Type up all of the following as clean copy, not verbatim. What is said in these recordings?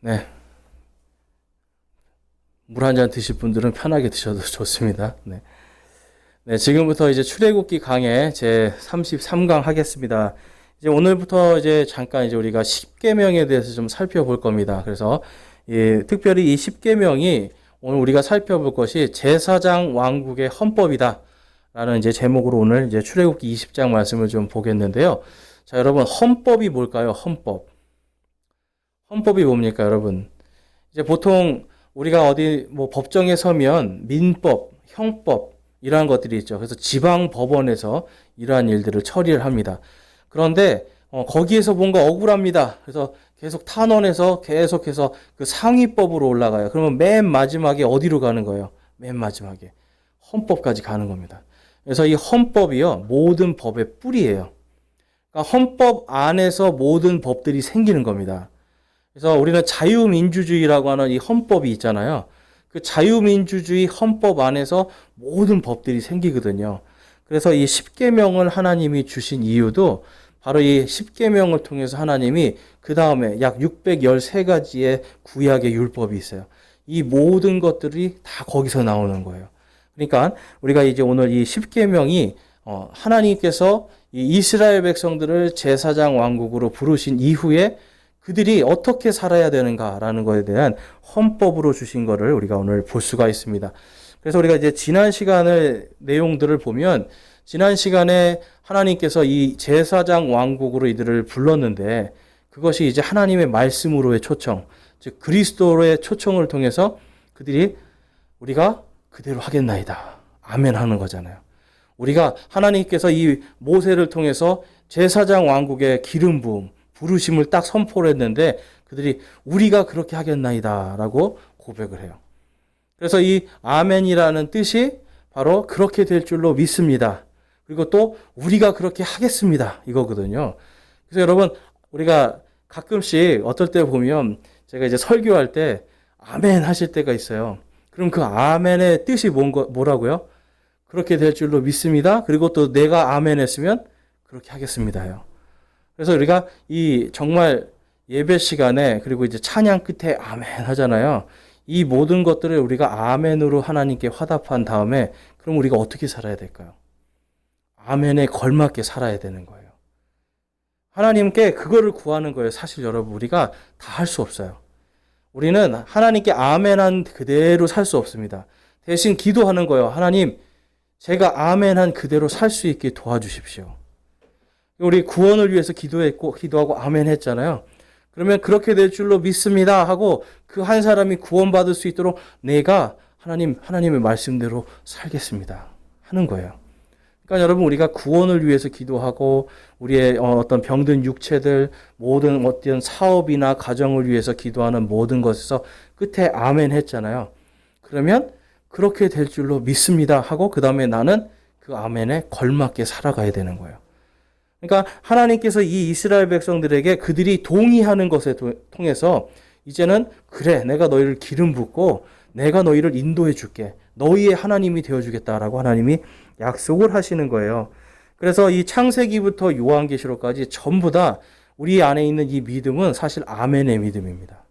네. 물 한 잔 드실 분들은 편하게 드셔도 좋습니다. 네. 네, 지금부터 이제 출애굽기 강해 제 33강 하겠습니다. 이제 오늘부터 이제 잠깐 이제 우리가 십계명에 대해서 좀 살펴볼 겁니다. 그래서 특별히 이 십계명이 오늘 우리가 살펴볼 것이 제사장 왕국의 헌법이다 라는 이제 제목으로 오늘 이제 출애굽기 20장 말씀을 좀 보겠는데요. 자, 여러분, 헌법이 뭘까요? 헌법. 헌법이 뭡니까, 여러분? 이제 보통 우리가 어디 뭐 법정에 서면 민법, 형법 이러한 것들이 있죠. 그래서 지방 법원에서 이러한 일들을 처리를 합니다. 그런데 거기에서 뭔가 억울합니다. 그래서 계속 탄원해서 계속해서 그 상위법으로 올라가요. 그러면 맨 마지막에 어디로 가는 거예요? 맨 마지막에 헌법까지 가는 겁니다. 그래서 이 헌법이요, 모든 법의 뿌리예요. 그러니까 헌법 안에서 모든 법들이 생기는 겁니다. 그래서 우리는 자유민주주의라고 하는 이 헌법이 있잖아요. 그 자유민주주의 헌법 안에서 모든 법들이 생기거든요. 그래서 이 십계명을 하나님이 주신 이유도 바로 이 십계명을 통해서 하나님이 그 다음에 약 613가지의 구약의 율법이 있어요. 이 모든 것들이 다 거기서 나오는 거예요. 그러니까 우리가 이제 오늘 이 십계명이 하나님께서 이 이스라엘 백성들을 제사장 왕국으로 부르신 이후에 그들이 어떻게 살아야 되는가라는 것에 대한 헌법으로 주신 것을 우리가 오늘 볼 수가 있습니다. 그래서 우리가 이제 지난 시간의 내용들을 보면 지난 시간에 하나님께서 이 제사장 왕국으로 이들을 불렀는데 그것이 이제 하나님의 말씀으로의 초청, 즉 그리스도의 초청을 통해서 그들이 우리가 그대로 하겠나이다. 아멘 하는 거잖아요. 우리가 하나님께서 이 모세를 통해서 제사장 왕국의 기름 부음, 부르심을 딱 선포를 했는데 그들이 우리가 그렇게 하겠나이다 라고 고백을 해요. 그래서 이 아멘이라는 뜻이 바로 그렇게 될 줄로 믿습니다. 그리고 또 우리가 그렇게 하겠습니다 이거거든요. 그래서 여러분, 우리가 가끔씩 어떨 때 보면 제가 이제 설교할 때 아멘 하실 때가 있어요. 그럼 그 아멘의 뜻이 뭐라고요? 그렇게 될 줄로 믿습니다. 그리고 또 내가 아멘 했으면 그렇게 하겠습니다요. 그래서 우리가 이 정말 예배 시간에 그리고 이제 찬양 끝에 아멘 하잖아요. 이 모든 것들을 우리가 아멘으로 하나님께 화답한 다음에 그럼 우리가 어떻게 살아야 될까요? 아멘에 걸맞게 살아야 되는 거예요. 하나님께 그거를 구하는 거예요. 사실 여러분, 우리가 다 할 수 없어요. 우리는 하나님께 아멘한 그대로 살 수 없습니다. 대신 기도하는 거예요. 하나님, 제가 아멘한 그대로 살 수 있게 도와주십시오. 우리 구원을 위해서 기도하고 아멘 했잖아요. 그러면 그렇게 될 줄로 믿습니다 하고 그 한 사람이 구원받을 수 있도록 내가 하나님의 말씀대로 살겠습니다 하는 거예요. 그러니까 여러분, 우리가 구원을 위해서 기도하고 우리의 어떤 병든 육체들, 모든 어떤 사업이나 가정을 위해서 기도하는 모든 것에서 끝에 아멘 했잖아요. 그러면 그렇게 될 줄로 믿습니다 하고 그 다음에 나는 그 아멘에 걸맞게 살아가야 되는 거예요. 그러니까 하나님께서 이 이스라엘 백성들에게 그들이 동의하는 것에 통해서 이제는 그래, 내가 너희를 기름 붓고 내가 너희를 인도해 줄게. 너희의 하나님이 되어주겠다라고 하나님이 약속을 하시는 거예요. 그래서 이 창세기부터 요한계시록까지 전부 다 우리 안에 있는 이 믿음은 사실 아멘의 믿음입니다.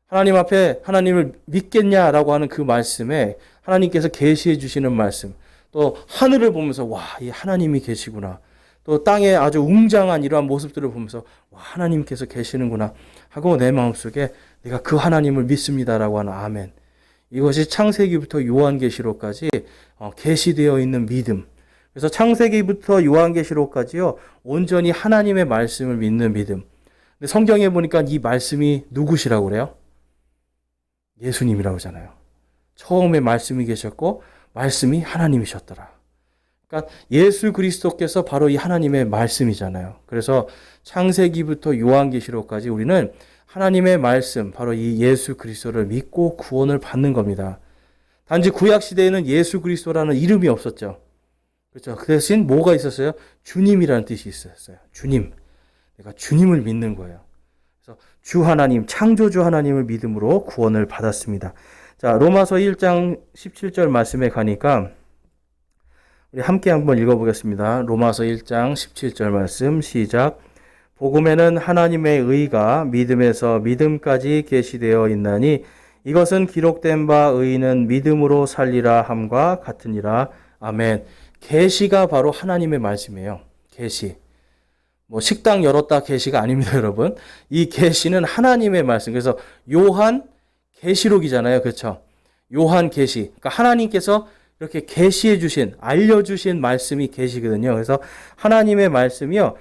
하나님 앞에 하나님을 믿겠냐라고 하는 그 말씀에 하나님께서 계시해 주시는 말씀, 또 하늘을 보면서 와, 이 하나님이 계시구나. 또 땅에 아주 웅장한 이러한 모습들을 보면서 와, 하나님께서 계시는구나 하고 내 마음속에 내가 그 하나님을 믿습니다라고 하는 아멘. 이것이 창세기부터 요한계시록까지 계시되어 있는 믿음. 그래서 창세기부터 요한계시록까지요, 온전히 하나님의 말씀을 믿는 믿음. 근데 성경에 보니까 이 말씀이 누구시라고 그래요? 예수님이라고 하잖아요. 처음에 말씀이 계셨고 말씀이 하나님이셨더라. 그러니까 예수 그리스도께서 바로 이 하나님의 말씀이잖아요. 그래서 창세기부터 요한계시록까지 우리는 하나님의 말씀, 바로 이 예수 그리스도를 믿고 구원을 받는 겁니다. 단지 구약 시대에는 예수 그리스도라는 이름이 없었죠. 그렇죠. 그 대신 뭐가 있었어요? 주님이라는 뜻이 있었어요. 주님. 내가 주님을 믿는 거예요. 그래서 주 하나님, 창조주 하나님을 믿음으로 구원을 받았습니다. 자, 로마서 1장 17절 말씀에 가니까 우리 함께 한번 읽어보겠습니다. 로마서 1장 17절 말씀 시작. 복음에는 하나님의 의가 믿음에서 믿음까지 계시되어 있나니 이것은 기록된 바 의인은 믿음으로 살리라 함과 같으니라. 아멘. 계시가 바로 하나님의 말씀이에요. 계시. 뭐 식당 열었다 계시가 아닙니다, 여러분. 이 계시는 하나님의 말씀. 그래서 요한 계시록이잖아요. 그렇죠? 요한 계시. 그러니까 하나님께서 이렇게 계시해 주신, 알려 주신 말씀이 계시거든요. 그래서 하나님의 말씀이요.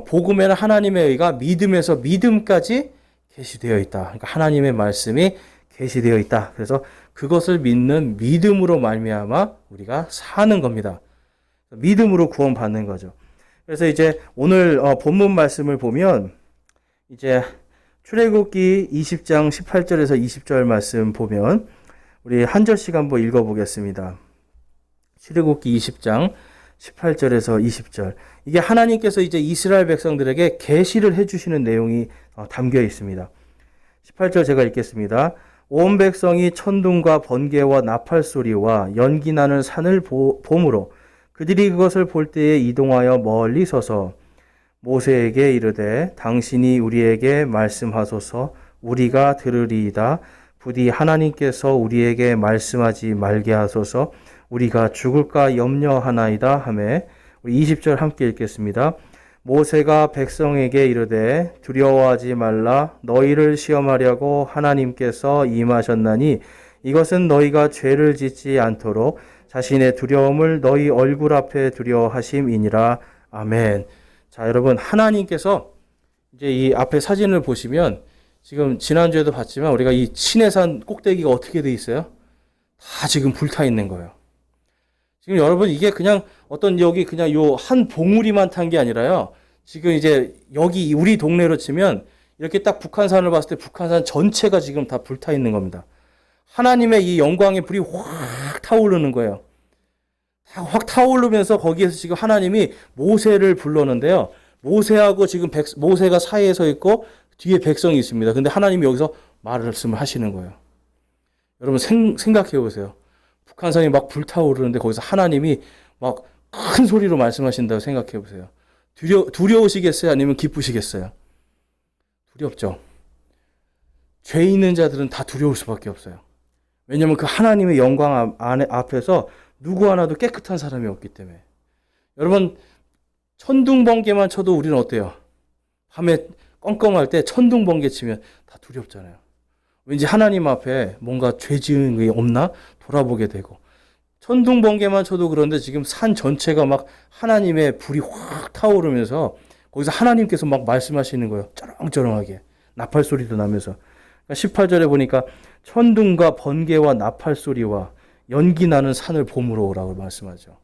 복음에는 하나님의 의가 믿음에서 믿음까지 계시되어 있다. 그러니까 하나님의 말씀이 계시되어 있다. 그래서 그것을 믿는 믿음으로 말미암아 우리가 사는 겁니다. 믿음으로 구원받는 거죠. 그래서 이제 오늘 본문 말씀을 보면 이제 출애굽기 20장 18절에서 20절 말씀 보면 우리 한 절씩 한번 읽어보겠습니다. 출애굽기 20장 18절에서 20절. 이게 하나님께서 이제 이스라엘 백성들에게 계시를 해주시는 내용이 담겨 있습니다. 18절 제가 읽겠습니다. 온 백성이 천둥과 번개와 나팔 소리와 연기 나는 산을 보므로 그들이 그것을 볼 때에 이동하여 멀리 서서 모세에게 이르되 당신이 우리에게 말씀하소서 우리가 들으리이다. 부디 하나님께서 우리에게 말씀하지 말게 하소서 우리가 죽을까 염려하나이다 하매 우리 20절 함께 읽겠습니다. 모세가 백성에게 이르되 두려워하지 말라 너희를 시험하려고 하나님께서 임하셨나니 이것은 너희가 죄를 짓지 않도록 자신의 두려움을 너희 얼굴 앞에 두려워하심이니라. 아멘. 자, 여러분 하나님께서 이제 이 앞에 사진을 보시면 지금 지난주에도 봤지만 우리가 이 시내산 꼭대기가 어떻게 돼 있어요? 다 지금 불타 있는 거예요. 지금 여러분 이게 그냥 어떤 여기 그냥 요 한 봉우리만 탄 게 아니라요. 지금 이제 여기 우리 동네로 치면 이렇게 딱 북한산을 봤을 때 북한산 전체가 지금 다 불타 있는 겁니다. 하나님의 이 영광의 불이 확 타오르는 거예요. 확 타오르면서 거기에서 지금 하나님이 모세를 불렀는데요. 모세하고 지금 모세가 사이에 서 있고 뒤에 백성이 있습니다. 근데 하나님이 여기서 말씀을 하시는 거예요. 여러분 생각해 보세요. 북한산이 막 불타오르는데 거기서 하나님이 막 큰 소리로 말씀하신다고 생각해 보세요. 두려우시겠어요? 아니면 기쁘시겠어요? 두렵죠. 죄 있는 자들은 다 두려울 수밖에 없어요. 왜냐하면 그 하나님의 영광 앞에서 누구 하나도 깨끗한 사람이 없기 때문에. 여러분 천둥 번개만 쳐도 우리는 어때요? 밤에 껌껌할 때 천둥 번개 치면 다 두렵잖아요. 왠지 하나님 앞에 뭔가 죄 지은 게 없나 돌아보게 되고 천둥 번개만 쳐도 그런데 지금 산 전체가 막 하나님의 불이 확 타오르면서 거기서 하나님께서 막 말씀하시는 거예요. 쩌렁쩌렁하게 나팔 소리도 나면서 18절에 보니까 천둥과 번개와 나팔 소리와 연기 나는 산을 봄으로 오라고 말씀하죠.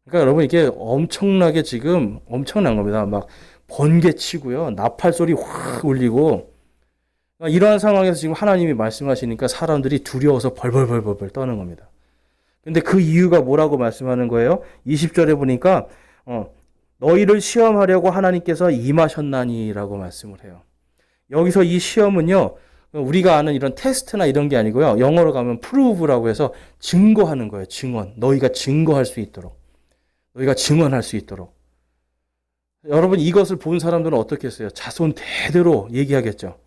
그러니까 여러분 이게 엄청나게 지금 엄청난 겁니다. 막 번개 치고요. 나팔 소리 확 울리고 이러한 상황에서 지금 하나님이 말씀하시니까 사람들이 두려워서 벌벌벌벌 떠는 겁니다. 근데 그 이유가 뭐라고 말씀하는 거예요? 20절에 보니까 너희를 시험하려고 하나님께서 임하셨나니라고 말씀을 해요. 여기서 이 시험은요. 우리가 아는 이런 테스트나 이런 게 아니고요. 영어로 가면 prove라고 해서 증거하는 거예요. 증언. 너희가 증거할 수 있도록. 너희가 증언할 수 있도록. 여러분 이것을 본 사람들은 어떻게 했어요? 자손 대대로 얘기하겠죠.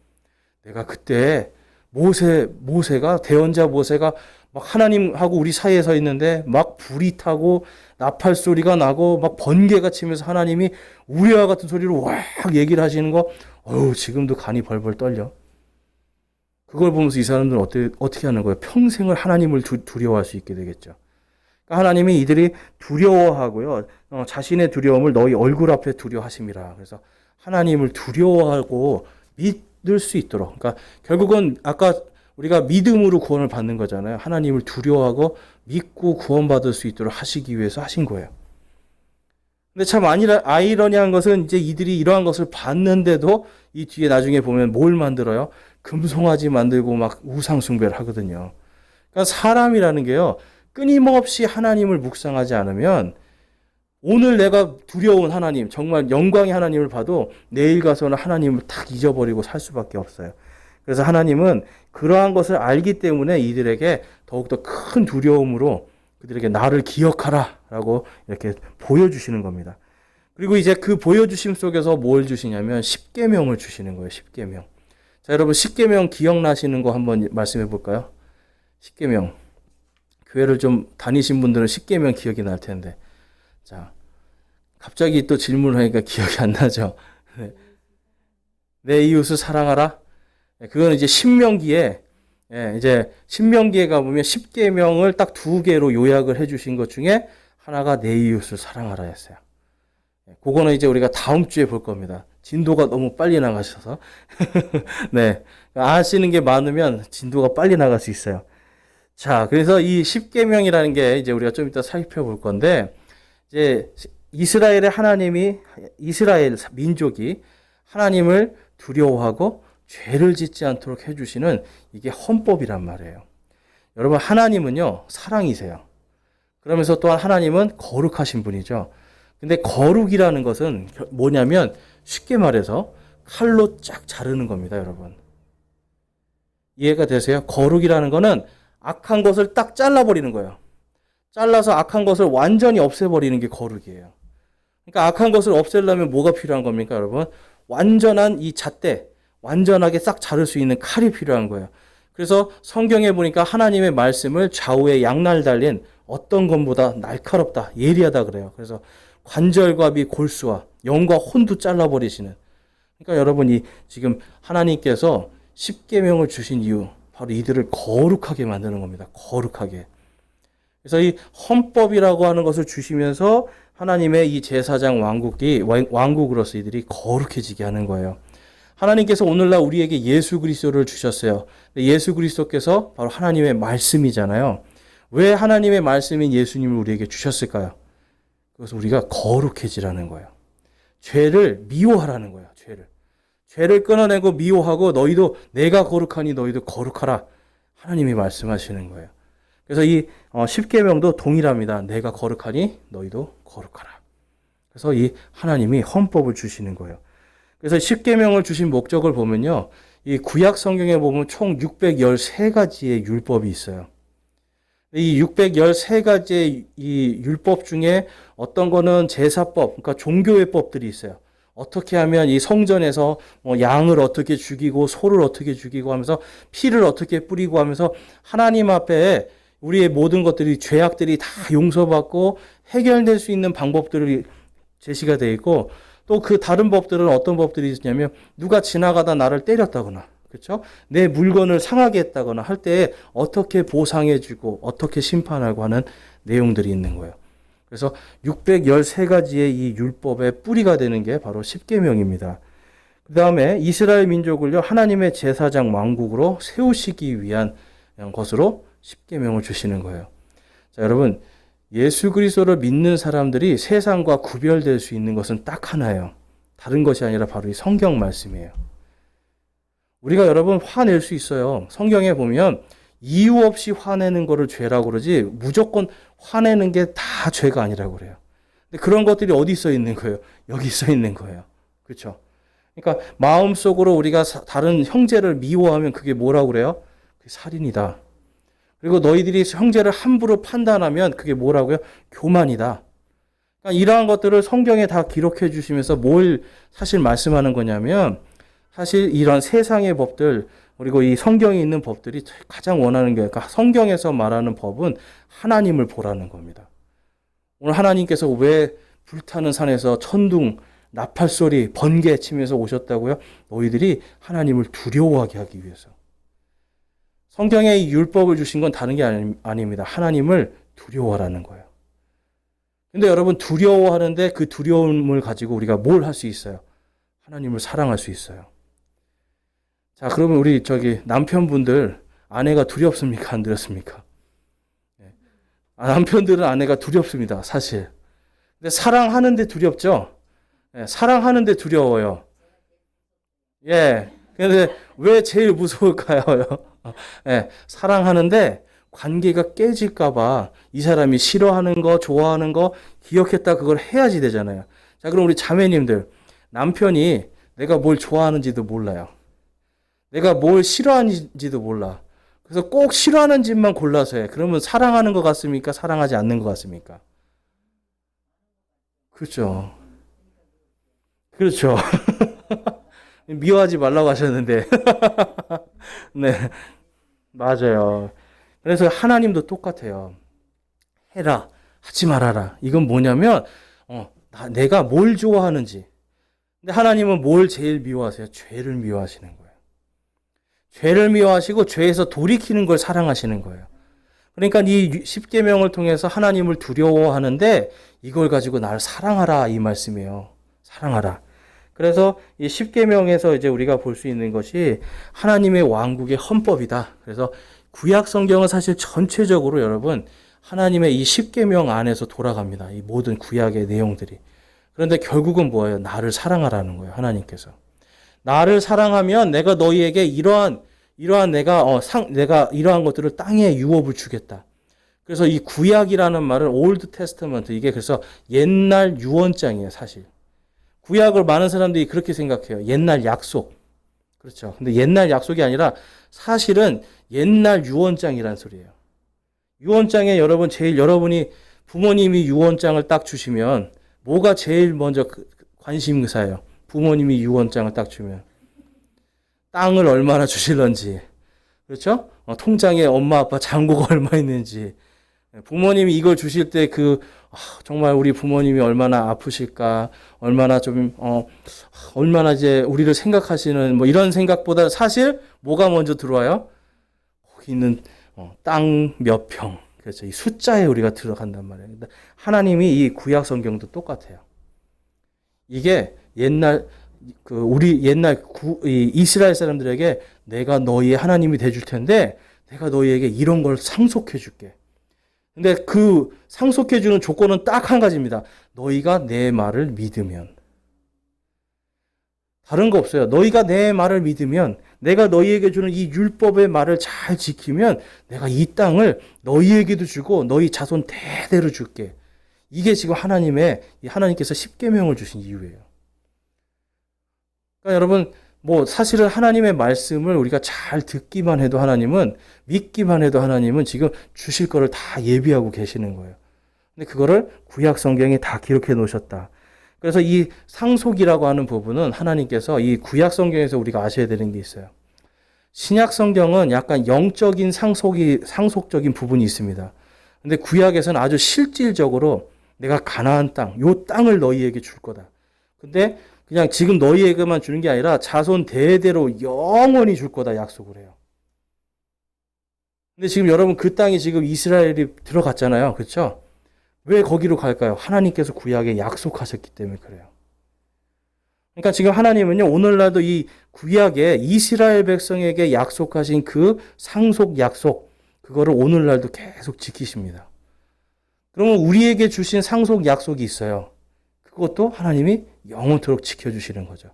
내가 그때 모세가 대언자 모세가 막 하나님하고 우리 사이에 서 있는데 막 불이 타고 나팔 소리가 나고 막 번개가 치면서 하나님이 우리와 같은 소리로 왁 얘기를 하시는 거 지금도 간이 벌벌 떨려. 그걸 보면서 이 사람들은 어떻게 하는 거예요? 평생을 하나님을 두려워할 수 있게 되겠죠. 그러니까 하나님이 이들이 두려워하고요. 자신의 두려움을 너희 얼굴 앞에 두려워하심이라. 그래서 하나님을 두려워하고 믿을 수 있도록. 그러니까 결국은 아까 우리가 믿음으로 구원을 받는 거잖아요. 하나님을 두려워하고 믿고 구원받을 수 있도록 하시기 위해서 하신 거예요. 근데 참 아이러니한 것은 이제 이들이 이러한 것을 봤는데도 이 뒤에 나중에 보면 뭘 만들어요? 금송아지 만들고 막 우상숭배를 하거든요. 그러니까 사람이라는 게요. 끊임없이 하나님을 묵상하지 않으면 오늘 내가 두려운 하나님, 정말 영광의 하나님을 봐도 내일 가서는 하나님을 탁 잊어버리고 살 수밖에 없어요. 그래서 하나님은 그러한 것을 알기 때문에 이들에게 더욱더 큰 두려움으로 그들에게 나를 기억하라 라고 이렇게 보여주시는 겁니다. 그리고 이제 그 보여주심 속에서 뭘 주시냐면 십계명을 주시는 거예요. 십계명. 자, 여러분 십계명 기억나시는 거 한번 말씀해 볼까요? 십계명. 교회를 좀 다니신 분들은 십계명 기억이 날 텐데. 자, 갑자기 또 질문을 하니까 기억이 안 나죠. 네. 내 이웃을 사랑하라. 그건 이제 신명기에 이제 신명기에 가보면 십계명을 딱 두 개로 요약을 해주신 것 중에 하나가 내 이웃을 사랑하라 했어요. 그거는 이제 우리가 다음 주에 볼 겁니다. 진도가 너무 빨리 나가셔서. 네. 아시는 게 많으면 진도가 빨리 나갈 수 있어요. 자, 그래서 이 십계명이라는 게 이제 우리가 좀 이따 살펴볼 건데, 이제 이스라엘 민족이 하나님을 두려워하고 죄를 짓지 않도록 해주시는 이게 헌법이란 말이에요. 여러분, 하나님은요, 사랑이세요. 그러면서 또한 하나님은 거룩하신 분이죠. 근데 거룩이라는 것은 뭐냐면 쉽게 말해서 칼로 쫙 자르는 겁니다, 여러분. 이해가 되세요? 거룩이라는 거는 악한 것을 딱 잘라버리는 거예요. 잘라서 악한 것을 완전히 없애버리는 게 거룩이에요. 그러니까 악한 것을 없애려면 뭐가 필요한 겁니까, 여러분? 완전한 이 잣대, 완전하게 싹 자를 수 있는 칼이 필요한 거예요. 그래서 성경에 보니까 하나님의 말씀을 좌우에 양날 달린 어떤 것보다 날카롭다, 예리하다 그래요. 그래서 관절과 골수와 영과 혼도 잘라버리시는. 그러니까 여러분이 지금 하나님께서 십계명을 주신 이유, 바로 이들을 거룩하게 만드는 겁니다. 거룩하게. 그래서 이 헌법이라고 하는 것을 주시면서 하나님의 이 제사장 왕국으로서 이들이 거룩해지게 하는 거예요. 하나님께서 오늘날 우리에게 예수 그리스도를 주셨어요. 예수 그리스도께서 바로 하나님의 말씀이잖아요. 왜 하나님의 말씀인 예수님을 우리에게 주셨을까요? 그것은 우리가 거룩해지라는 거예요. 죄를 미워하라는 거예요. 죄를 끊어내고 미워하고 너희도 내가 거룩하니 너희도 거룩하라. 하나님이 말씀하시는 거예요. 그래서 이 십계명도 동일합니다. 내가 거룩하니 너희도 거룩하라. 그래서 이 하나님이 헌법을 주시는 거예요. 그래서 십계명을 주신 목적을 보면요. 이 구약 성경에 보면 총 613가지의 율법이 있어요. 이 613가지의 이 율법 중에 어떤 거는 제사법, 그러니까 종교의 법들이 있어요. 어떻게 하면 이 성전에서 양을 어떻게 죽이고 소를 어떻게 죽이고 하면서 피를 어떻게 뿌리고 하면서 하나님 앞에 우리의 모든 것들이 죄악들이 다 용서받고 해결될 수 있는 방법들이 제시가 되어 있고 또 그 다른 법들은 어떤 법들이 있냐면 누가 지나가다 나를 때렸다거나 그렇죠? 내 물건을 상하게 했다거나 할 때 어떻게 보상해주고 어떻게 심판하고 하는 내용들이 있는 거예요. 그래서 613가지의 이 율법의 뿌리가 되는 게 바로 십계명입니다. 그 다음에 이스라엘 민족을요 하나님의 제사장 왕국으로 세우시기 위한 것으로 십계명을 주시는 거예요. 자, 여러분 예수 그리스도를 믿는 사람들이 세상과 구별될 수 있는 것은 딱 하나예요. 다른 것이 아니라 바로 이 성경 말씀이에요. 우리가 여러분 화낼 수 있어요. 성경에 보면 이유 없이 화내는 거를 죄라고 그러지 무조건 화내는 게 다 죄가 아니라고 그래요. 근데 그런 것들이 어디 써 있는 거예요? 여기 써 있는 거예요. 그렇죠? 그러니까 마음속으로 우리가 다른 형제를 미워하면 그게 뭐라고 그래요? 그게 살인이다. 그리고 너희들이 형제를 함부로 판단하면 그게 뭐라고요? 교만이다. 그러니까 이러한 것들을 성경에 다 기록해 주시면서 뭘 사실 말씀하는 거냐면 사실 이런 세상의 법들 그리고 이 성경에 있는 법들이 가장 원하는 게 그러니까 성경에서 말하는 법은 하나님을 보라는 겁니다. 오늘 하나님께서 왜 불타는 산에서 천둥, 나팔소리, 번개 치면서 오셨다고요? 너희들이 하나님을 두려워하게 하기 위해서. 성경에 이 율법을 주신 건 다른 게 아닙니다. 하나님을 두려워하라는 거예요. 근데 여러분 두려워하는데 그 두려움을 가지고 우리가 뭘 할 수 있어요? 하나님을 사랑할 수 있어요. 자, 그러면 우리 남편분들 아내가 두렵습니까? 안 두렵습니까? 남편들은 아내가 두렵습니다. 사실. 근데 사랑하는데 두렵죠? 사랑하는데 두려워요. 예. 근데 왜 제일 무서울까요? 사랑하는데 관계가 깨질까봐 이 사람이 싫어하는 거, 좋아하는 거 기억했다 그걸 해야지 되잖아요. 자, 그럼 우리 자매님들, 남편이 내가 뭘 좋아하는지도 몰라요. 내가 뭘 싫어하는지도 몰라. 그래서 꼭 싫어하는 집만 골라서 해. 그러면 사랑하는 것 같습니까? 사랑하지 않는 것 같습니까? 그렇죠. 그렇죠. 미워하지 말라고 하셨는데. 네, 맞아요. 그래서 하나님도 똑같아요. 해라, 하지 말아라. 이건 뭐냐면, 내가 뭘 좋아하는지. 근데 하나님은 뭘 제일 미워하세요? 죄를 미워하시는 거예요. 죄를 미워하시고 죄에서 돌이키는 걸 사랑하시는 거예요. 그러니까 이 십계명을 통해서 하나님을 두려워하는데 이걸 가지고 나를 사랑하라 이 말씀이에요. 사랑하라. 그래서 이 십계명에서 이제 우리가 볼 수 있는 것이 하나님의 왕국의 헌법이다. 그래서 구약 성경은 사실 전체적으로 여러분 하나님의 이 십계명 안에서 돌아갑니다. 이 모든 구약의 내용들이. 그런데 결국은 뭐예요? 나를 사랑하라는 거예요. 하나님께서. 나를 사랑하면 내가 너희에게 이러한 내가 이러한 것들을 땅에 유업을 주겠다. 그래서 이 구약이라는 말은 올드 테스터먼트 이게 그래서 옛날 유언장이에요, 사실. 구약을 많은 사람들이 그렇게 생각해요. 옛날 약속. 그렇죠. 근데 옛날 약속이 아니라 사실은 옛날 유언장이란 소리예요. 유언장에 여러분이 부모님이 유언장을 딱 주시면 뭐가 제일 먼저 관심사예요? 부모님이 유언장을 딱 주면 땅을 얼마나 주실런지, 그렇죠? 통장에 엄마 아빠 잔고가 얼마 있는지, 부모님이 이걸 주실 때 정말 우리 부모님이 얼마나 아프실까, 얼마나 이제 우리를 생각하시는 뭐 이런 생각보다 사실 뭐가 먼저 들어와요? 거기 있는 땅 몇 평, 그렇죠? 이 숫자에 우리가 들어간단 말이에요. 하나님이 이 구약 성경도 똑같아요. 이게 우리 옛날 이스라엘 사람들에게 내가 너희의 하나님이 돼줄 텐데 내가 너희에게 이런 걸 상속해 줄게. 근데 그 상속해 주는 조건은 딱 한 가지입니다. 너희가 내 말을 믿으면. 다른 거 없어요. 너희가 내 말을 믿으면 내가 너희에게 주는 이 율법의 말을 잘 지키면 내가 이 땅을 너희에게도 주고 너희 자손 대대로 줄게. 이게 지금 하나님께서 십계명을 주신 이유예요. 그러니까 여러분, 사실은 하나님의 말씀을 우리가 잘 듣기만 해도 믿기만 해도 하나님은 지금 주실 거를 다 예비하고 계시는 거예요. 근데 그거를 구약 성경에 다 기록해 놓으셨다. 그래서 이 상속이라고 하는 부분은 하나님께서 이 구약 성경에서 우리가 아셔야 되는 게 있어요. 신약 성경은 약간 영적인 상속적인 부분이 있습니다. 근데 구약에서는 아주 실질적으로 내가 가나안 땅, 요 땅을 너희에게 줄 거다. 근데 그냥 지금 너희에게만 주는 게 아니라 자손 대대로 영원히 줄 거다 약속을 해요. 근데 지금 여러분 그 땅이 지금 이스라엘이 들어갔잖아요. 그렇죠? 왜 거기로 갈까요? 하나님께서 구약에 약속하셨기 때문에 그래요. 그러니까 지금 하나님은요, 오늘날도 이 구약에 이스라엘 백성에게 약속하신 그 상속 약속, 그거를 오늘날도 계속 지키십니다. 그러면 우리에게 주신 상속 약속이 있어요. 그것도 하나님이 영원토록 지켜주시는 거죠.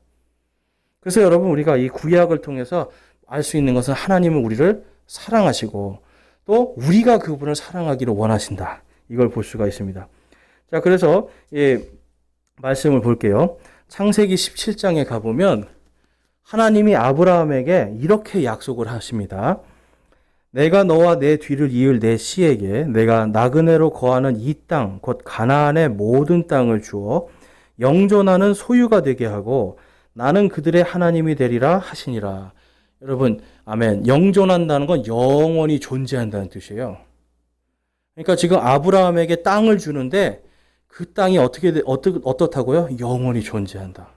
그래서 여러분 우리가 이 구약을 통해서 알 수 있는 것은 하나님은 우리를 사랑하시고 또 우리가 그분을 사랑하기를 원하신다. 이걸 볼 수가 있습니다. 자, 그래서 말씀을 볼게요. 창세기 17장에 가보면 하나님이 아브라함에게 이렇게 약속을 하십니다. 내가 너와 내 뒤를 이을 내 씨에게 내가 나그네로 거하는 이 땅, 곧 가나안의 모든 땅을 주어 영존하는 소유가 되게 하고 나는 그들의 하나님이 되리라 하시니라. 여러분, 아멘. 영존한다는 건 영원히 존재한다는 뜻이에요. 그러니까 지금 아브라함에게 땅을 주는데 그 땅이 어떻다고요? 영원히 존재한다.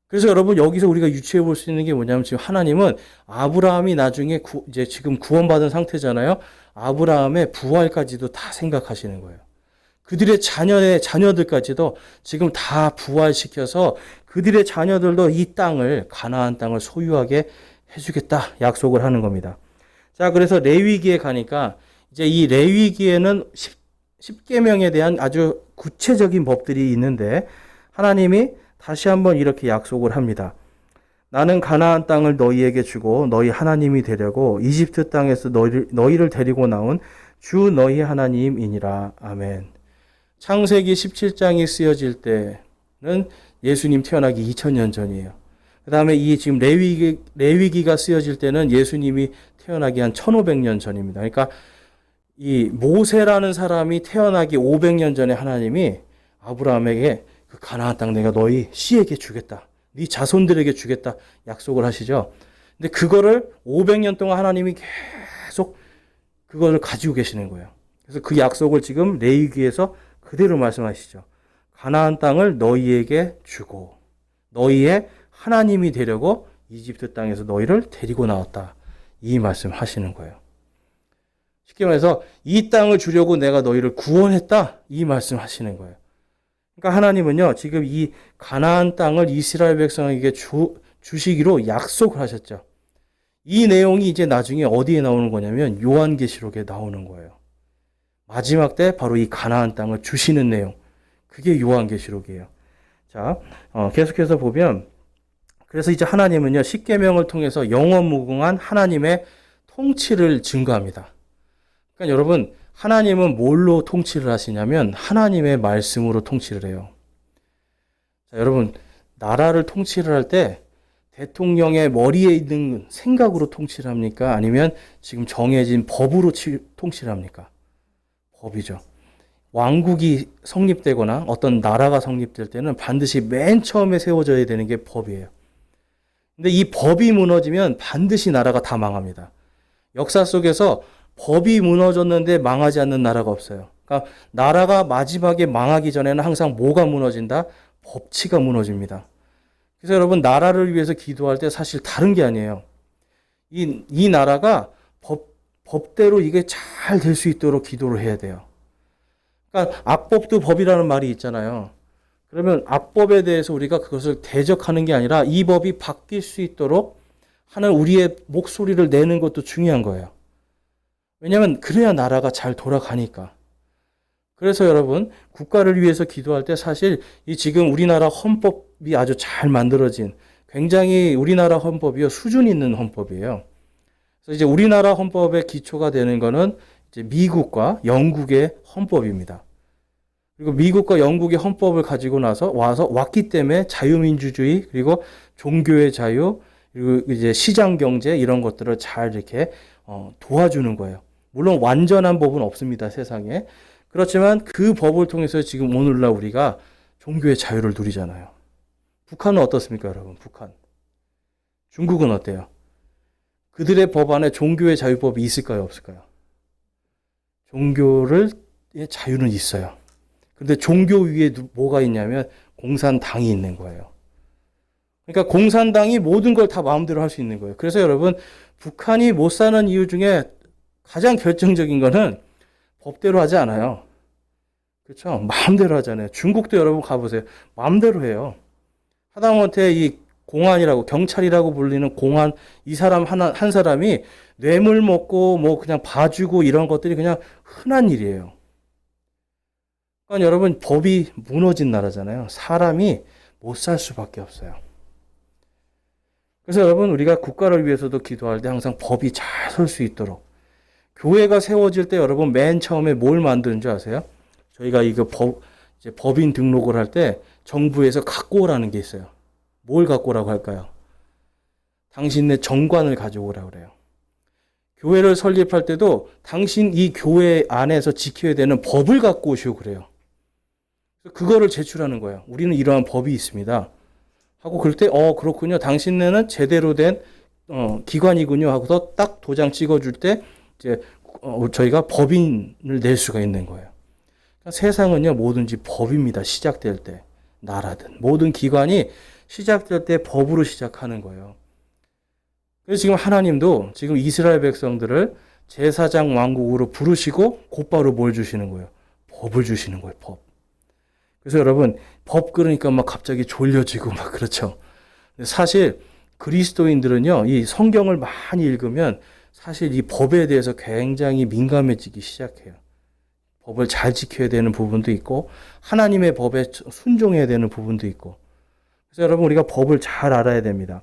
그래서 여러분 여기서 우리가 유추해 볼 수 있는 게 뭐냐면 지금 하나님은 아브라함이 나중에 이제 지금 구원받은 상태잖아요. 아브라함의 부활까지도 다 생각하시는 거예요. 그들의 자녀들까지도 지금 다 부활시켜서 그들의 자녀들도 이 땅을 가나안 땅을 소유하게 해주겠다 약속을 하는 겁니다. 자, 그래서 레위기에 가니까 이제 이 레위기에는 십계명에 대한 아주 구체적인 법들이 있는데 하나님이 다시 한번 이렇게 약속을 합니다. 나는 가나안 땅을 너희에게 주고 너희 하나님이 되려고 이집트 땅에서 너희를 데리고 나온 주 너희 하나님이니라. 아멘. 창세기 17장이 쓰여질 때는 예수님 태어나기 2000년 전이에요. 그 다음에 이 지금 레위기가 쓰여질 때는 예수님이 태어나기 한 1500년 전입니다. 그러니까 이 모세라는 사람이 태어나기 500년 전에 하나님이 아브라함에게 그 가나안 땅 내가 너희 씨에게 주겠다. 네 자손들에게 주겠다. 약속을 하시죠. 근데 그거를 500년 동안 하나님이 계속 그거를 가지고 계시는 거예요. 그래서 그 약속을 지금 레위기에서 그대로 말씀하시죠. 가나안 땅을 너희에게 주고 너희의 하나님이 되려고 이집트 땅에서 너희를 데리고 나왔다. 이 말씀 하시는 거예요. 쉽게 말해서 이 땅을 주려고 내가 너희를 구원했다. 이 말씀 하시는 거예요. 그러니까 하나님은요, 지금 이 가나안 땅을 이스라엘 백성에게 주시기로 약속을 하셨죠. 이 내용이 이제 나중에 어디에 나오는 거냐면 요한계시록에 나오는 거예요. 마지막 때 바로 이 가나안 땅을 주시는 내용. 그게 요한계시록이에요. 자, 계속해서 보면 그래서 이제 하나님은요, 십계명을 통해서 영원무궁한 하나님의 통치를 증거합니다. 그러니까 여러분, 하나님은 뭘로 통치를 하시냐면 하나님의 말씀으로 통치를 해요. 자, 여러분, 나라를 통치를 할 때 대통령의 머리에 있는 생각으로 통치를 합니까? 아니면 지금 정해진 법으로 통치를 합니까? 법이죠. 왕국이 성립되거나 어떤 나라가 성립될 때는 반드시 맨 처음에 세워져야 되는 게 법이에요. 근데 이 법이 무너지면 반드시 나라가 다 망합니다. 역사 속에서 법이 무너졌는데 망하지 않는 나라가 없어요. 그러니까 나라가 마지막에 망하기 전에는 항상 뭐가 무너진다? 법치가 무너집니다. 그래서 여러분, 나라를 위해서 기도할 때 사실 다른 게 아니에요. 이 나라가 법대로 이게 잘 될 수 있도록 기도를 해야 돼요. 그러니까 악법도 법이라는 말이 있잖아요. 그러면 악법에 대해서 우리가 그것을 대적하는 게 아니라 이 법이 바뀔 수 있도록 하는 우리의 목소리를 내는 것도 중요한 거예요. 왜냐하면 그래야 나라가 잘 돌아가니까. 그래서 여러분, 국가를 위해서 기도할 때 사실 이 지금 우리나라 헌법이 아주 잘 만들어진 굉장히 우리나라 헌법이요, 수준 있는 헌법이에요. 그래서 이제 우리나라 헌법의 기초가 되는 거는 이제 미국과 영국의 헌법입니다. 그리고 미국과 영국의 헌법을 가지고 왔기 때문에 자유민주주의, 그리고 종교의 자유, 그리고 이제 시장 경제 이런 것들을 잘 이렇게 도와주는 거예요. 물론 완전한 법은 없습니다, 세상에. 그렇지만 그 법을 통해서 지금 오늘날 우리가 종교의 자유를 누리잖아요. 북한은 어떻습니까, 여러분? 북한. 중국은 어때요? 그들의 법 안에 종교의 자유법이 있을까요, 없을까요? 종교의 자유는 있어요. 그런데 종교 위에 뭐가 있냐면 공산당이 있는 거예요. 그러니까 공산당이 모든 걸 다 마음대로 할 수 있는 거예요. 그래서 여러분, 북한이 못 사는 이유 중에 가장 결정적인 거는 법대로 하지 않아요. 그렇죠? 마음대로 하잖아요. 중국도 여러분 가보세요. 마음대로 해요. 하다못해 이 공안이라고, 경찰이라고 불리는 공안, 이 사람 한 사람이 뇌물 먹고 뭐 그냥 봐주고 이런 것들이 그냥 흔한 일이에요. 그러니까 여러분, 법이 무너진 나라잖아요. 사람이 못 살 수밖에 없어요. 그래서 여러분, 우리가 국가를 위해서도 기도할 때 항상 법이 잘 설 수 있도록, 교회가 세워질 때 여러분 맨 처음에 뭘 만드는 줄 아세요? 저희가 이거 이제 법인 등록을 할 때 정부에서 갖고 오라는 게 있어요. 뭘 갖고 오라고 할까요? 당신네 정관을 가져오라고 그래요. 교회를 설립할 때도 당신 이 교회 안에서 지켜야 되는 법을 갖고 오시고 그래요. 그거를 제출하는 거예요. 우리는 이러한 법이 있습니다. 하고 그럴 때 그렇군요. 당신네는 제대로 된 기관이군요. 하고서 딱 도장 찍어줄 때 이제 저희가 법인을 낼 수가 있는 거예요. 그러니까 세상은요, 뭐든지 법입니다. 시작될 때. 나라든 모든 기관이 시작될 때 법으로 시작하는 거예요. 그래서 지금 하나님도 지금 이스라엘 백성들을 제사장 왕국으로 부르시고 곧바로 뭘 주시는 거예요? 법을 주시는 거예요. 법. 그래서 여러분, 법 그러니까 막 갑자기 졸려지고 막 그렇죠. 사실 그리스도인들은요, 이 성경을 많이 읽으면 사실 이 법에 대해서 굉장히 민감해지기 시작해요. 법을 잘 지켜야 되는 부분도 있고 하나님의 법에 순종해야 되는 부분도 있고. 그래서 여러분, 우리가 법을 잘 알아야 됩니다.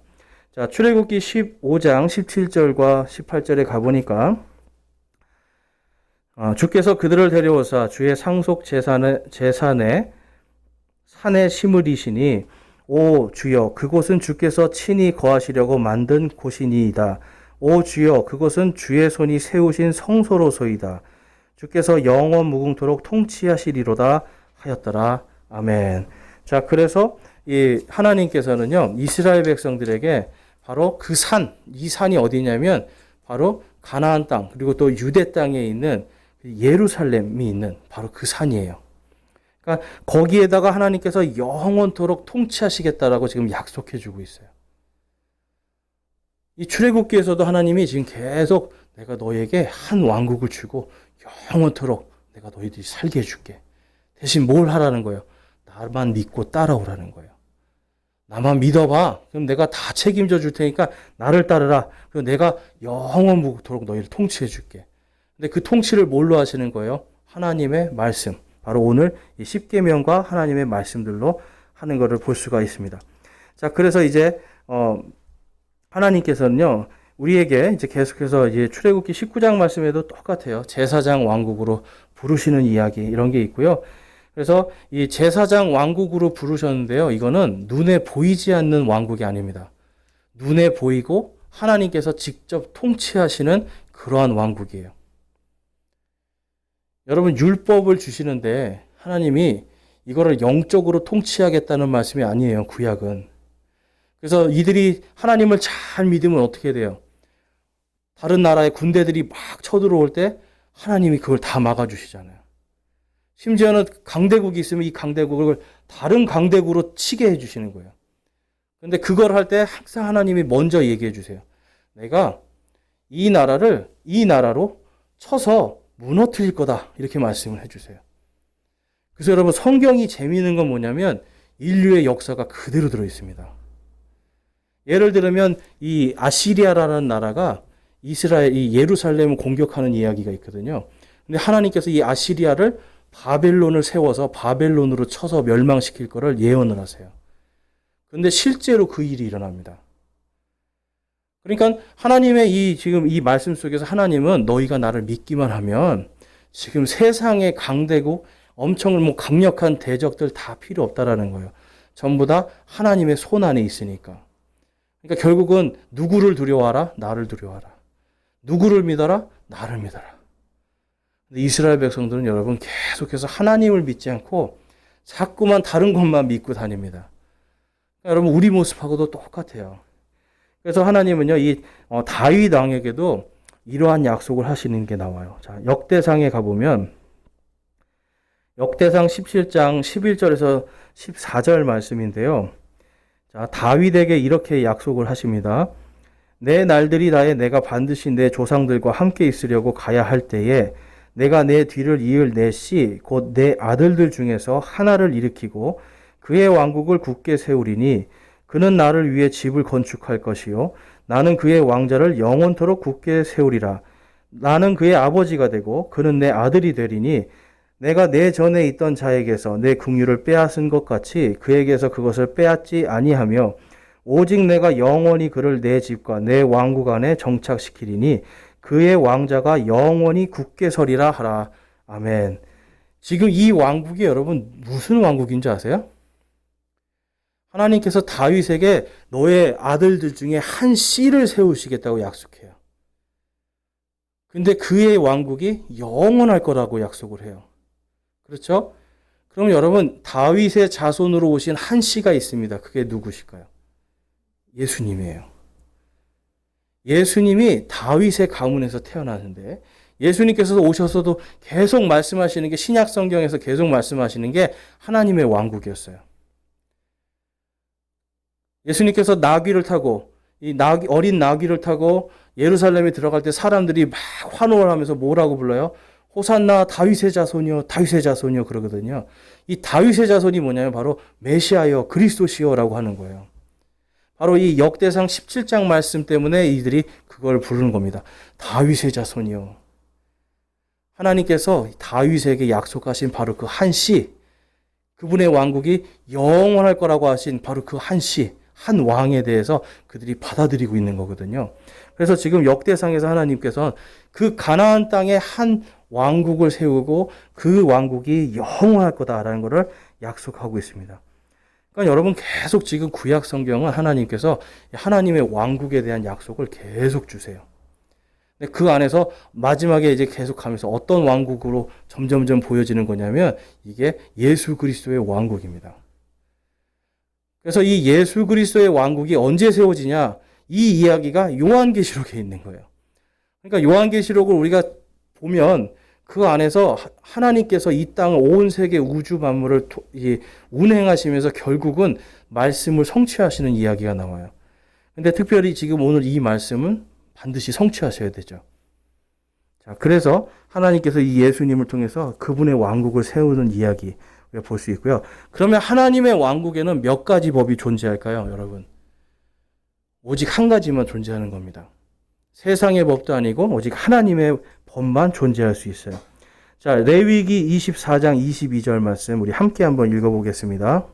자, 출애굽기 15장 17절과 18절에 가보니까 주께서 그들을 데려오사 주의 상속 제산에 산에 심으리시니 오 주여 그곳은 주께서 친히 거하시려고 만든 곳이니이다. 오 주여 그곳은 주의 손이 세우신 성소로소이다. 주께서 영원 무궁토록 통치하시리로다 하였더라. 아멘. 자, 그래서 이 하나님께서는요, 이스라엘 백성들에게 바로 그 산, 이 산이 어디냐면 바로 가나안 땅, 그리고 또 유대 땅에 있는 예루살렘이 있는 바로 그 산이에요. 그러니까 거기에다가 하나님께서 영원토록 통치하시겠다라고 지금 약속해 주고 있어요. 이 출애굽기에서도 하나님이 지금 계속 내가 너에게 한 왕국을 주고 영원토록 내가 너희들이 살게 해줄게. 대신 뭘 하라는 거예요? 나만 믿고 따라오라는 거예요. 나만 믿어봐. 그럼 내가 다 책임져 줄 테니까 나를 따르라. 그리고 내가 영원토록 너희를 통치해 줄게. 근데 그 통치를 뭘로 하시는 거예요? 하나님의 말씀. 바로 오늘 이 십계명과 하나님의 말씀들로 하는 것을 볼 수가 있습니다. 자, 그래서 이제 하나님께서는요, 우리에게 이제 계속해서 이제 출애굽기 19장 말씀에도 똑같아요. 제사장 왕국으로 부르시는 이야기 이런 게 있고요. 그래서 이 제사장 왕국으로 부르셨는데요. 이거는 눈에 보이지 않는 왕국이 아닙니다. 눈에 보이고 하나님께서 직접 통치하시는 그러한 왕국이에요. 여러분, 율법을 주시는데 하나님이 이거를 영적으로 통치하겠다는 말씀이 아니에요. 구약은. 그래서 이들이 하나님을 잘 믿으면 어떻게 돼요? 다른 나라의 군대들이 막 쳐들어올 때 하나님이 그걸 다 막아주시잖아요. 심지어는 강대국이 있으면 이 강대국을 다른 강대국으로 치게 해주시는 거예요. 그런데 그걸 할 때 항상 하나님이 먼저 얘기해 주세요. 내가 이 나라를 이 나라로 쳐서 무너뜨릴 거다. 이렇게 말씀을 해주세요. 그래서 여러분, 성경이 재미있는 건 뭐냐면 인류의 역사가 그대로 들어있습니다. 예를 들면 이 아시리아라는 나라가 이스라엘, 이 예루살렘을 공격하는 이야기가 있거든요. 근데 하나님께서 이 아시리아를 바벨론을 세워서 바벨론으로 쳐서 멸망시킬 거를 예언을 하세요. 그런데 실제로 그 일이 일어납니다. 그러니까 하나님의 지금 이 말씀 속에서 하나님은 너희가 나를 믿기만 하면 지금 세상의 강대국, 엄청 강력한 대적들 다 필요 없다라는 거예요. 전부 다 하나님의 손 안에 있으니까. 그러니까 결국은 누구를 두려워하라? 나를 두려워하라. 누구를 믿어라? 나를 믿어라. 근데 이스라엘 백성들은 여러분 계속해서 하나님을 믿지 않고 자꾸만 다른 것만 믿고 다닙니다. 그러니까 여러분, 우리 모습하고도 똑같아요. 그래서 하나님은요, 이 다윗 왕에게도 이러한 약속을 하시는 게 나와요. 자, 역대상에 가보면 역대상 17장 11절에서 14절 말씀인데요. 자, 다윗에게 이렇게 약속을 하십니다. 내 날들이 다해 내가 반드시 내 조상들과 함께 있으려고 가야 할 때에 내가 내 뒤를 이을 내 씨, 곧 내 아들들 중에서 하나를 일으키고 그의 왕국을 굳게 세우리니 그는 나를 위해 집을 건축할 것이요 나는 그의 왕자를 영원토록 굳게 세우리라. 나는 그의 아버지가 되고 그는 내 아들이 되리니 내가 내 전에 있던 자에게서 내 긍휼을 빼앗은 것 같이 그에게서 그것을 빼앗지 아니하며 오직 내가 영원히 그를 내 집과 내 왕국 안에 정착시키리니 그의 왕자가 영원히 굳게 서리라 하라. 아멘. 지금 이 왕국이 여러분 무슨 왕국인지 아세요? 하나님께서 다윗에게 너의 아들들 중에 한 씨를 세우시겠다고 약속해요. 근데 그의 왕국이 영원할 거라고 약속을 해요. 그렇죠? 그럼 여러분, 다윗의 자손으로 오신 한 씨가 있습니다. 그게 누구실까요? 예수님이에요. 예수님이 다윗의 가문에서 태어나는데 예수님께서 오셔서도 계속 말씀하시는 게 신약 성경에서 계속 말씀하시는 게 하나님의 왕국이었어요. 예수님께서 나귀를 타고 어린 나귀를 타고 예루살렘에 들어갈 때 사람들이 막 환호를 하면서 뭐라고 불러요? 호산나 다윗의 자손이요, 다윗의 자손이요 그러거든요. 이 다윗의 자손이 뭐냐면 바로 메시아여, 그리스도시여라고 하는 거예요. 바로 이 역대상 17장 말씀 때문에 이들이 그걸 부르는 겁니다. 다윗의 자손이요. 하나님께서 다윗에게 약속하신 바로 그 한 씨, 그분의 왕국이 영원할 거라고 하신 바로 그 한 씨, 한 왕에 대해서 그들이 받아들이고 있는 거거든요. 그래서 지금 역대상에서 하나님께서 그 가나안 땅에 한 왕국을 세우고 그 왕국이 영원할 거다라는 것을 약속하고 있습니다. 그러니까 여러분 계속 지금 구약 성경은 하나님께서 하나님의 왕국에 대한 약속을 계속 주세요. 근데 그 안에서 마지막에 이제 계속 가면서 어떤 왕국으로 점점점 보여지는 거냐면 이게 예수 그리스도의 왕국입니다. 그래서 이 예수 그리스도의 왕국이 언제 세워지냐? 이 이야기가 요한계시록에 있는 거예요. 그러니까 요한계시록을 우리가 보면 그 안에서 하나님께서 이 땅 온 세계 우주 만물을 운행하시면서 결국은 말씀을 성취하시는 이야기가 나와요. 근데 특별히 지금 오늘 이 말씀은 반드시 성취하셔야 되죠. 자, 그래서 하나님께서 이 예수님을 통해서 그분의 왕국을 세우는 이야기 우리가 볼 수 있고요. 그러면 하나님의 왕국에는 몇 가지 법이 존재할까요, 여러분? 오직 한 가지만 존재하는 겁니다. 세상의 법도 아니고 오직 하나님의 법만 존재할 수 있어요. 자, 레위기 24장 22절 말씀 우리 함께 한번 읽어보겠습니다.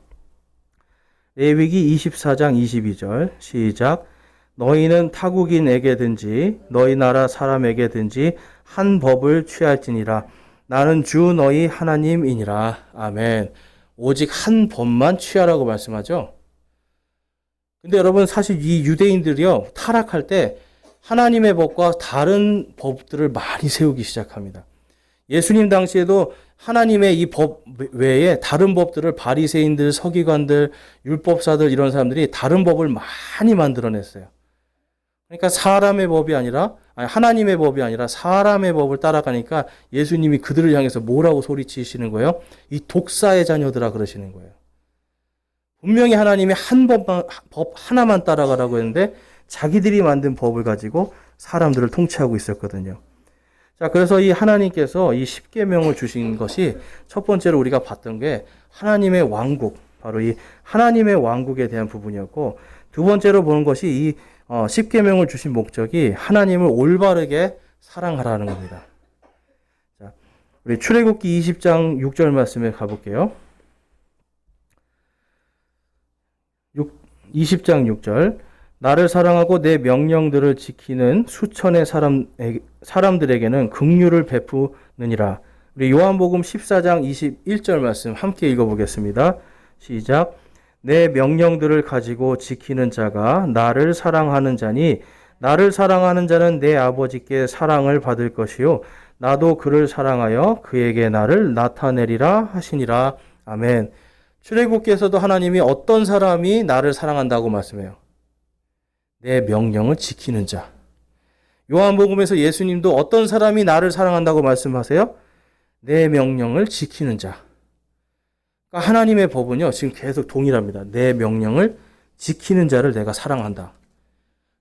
레위기 24장 22절 시작. 너희는 타국인에게든지 너희 나라 사람에게든지 한 법을 취할지니라. 나는 주 너희 하나님이니라. 아멘. 오직 한 법만 취하라고 말씀하죠. 근데 여러분 사실 이 유대인들이요 타락할 때 하나님의 법과 다른 법들을 많이 세우기 시작합니다. 예수님 당시에도 하나님의 이 법 외에 다른 법들을 바리새인들, 서기관들, 율법사들 이런 사람들이 다른 법을 많이 만들어냈어요. 그러니까 사람의 법이 아니라 하나님의 법이 아니라 사람의 법을 따라가니까 예수님이 그들을 향해서 뭐라고 소리치시는 거예요? 이 독사의 자녀들아 그러시는 거예요. 분명히 하나님이 법 하나만 따라가라고 했는데 자기들이 만든 법을 가지고 사람들을 통치하고 있었거든요. 자, 그래서 이 하나님께서 이 십계명을 주신 것이 첫 번째로 우리가 봤던 게 하나님의 왕국, 바로 이 하나님의 왕국에 대한 부분이었고, 두 번째로 보는 것이 이 십계명을 주신 목적이 하나님을 올바르게 사랑하라는 겁니다. 자, 우리 출애굽기 20장 6절 말씀에 가볼게요. 20장 6절. 나를 사랑하고 내 명령들을 지키는 수천의 사람들에게는 긍휼을 베푸느니라. 우리 요한복음 14장 21절 말씀 함께 읽어보겠습니다. 시작. 내 명령들을 가지고 지키는 자가 나를 사랑하는 자니 나를 사랑하는 자는 내 아버지께 사랑을 받을 것이요 나도 그를 사랑하여 그에게 나를 나타내리라 하시니라. 아멘. 출애굽기에서도 하나님이 어떤 사람이 나를 사랑한다고 말씀해요? 내 명령을 지키는 자. 요한복음에서 예수님도 어떤 사람이 나를 사랑한다고 말씀하세요? 내 명령을 지키는 자. 그러니까 하나님의 법은요, 지금 계속 동일합니다. 내 명령을 지키는 자를 내가 사랑한다.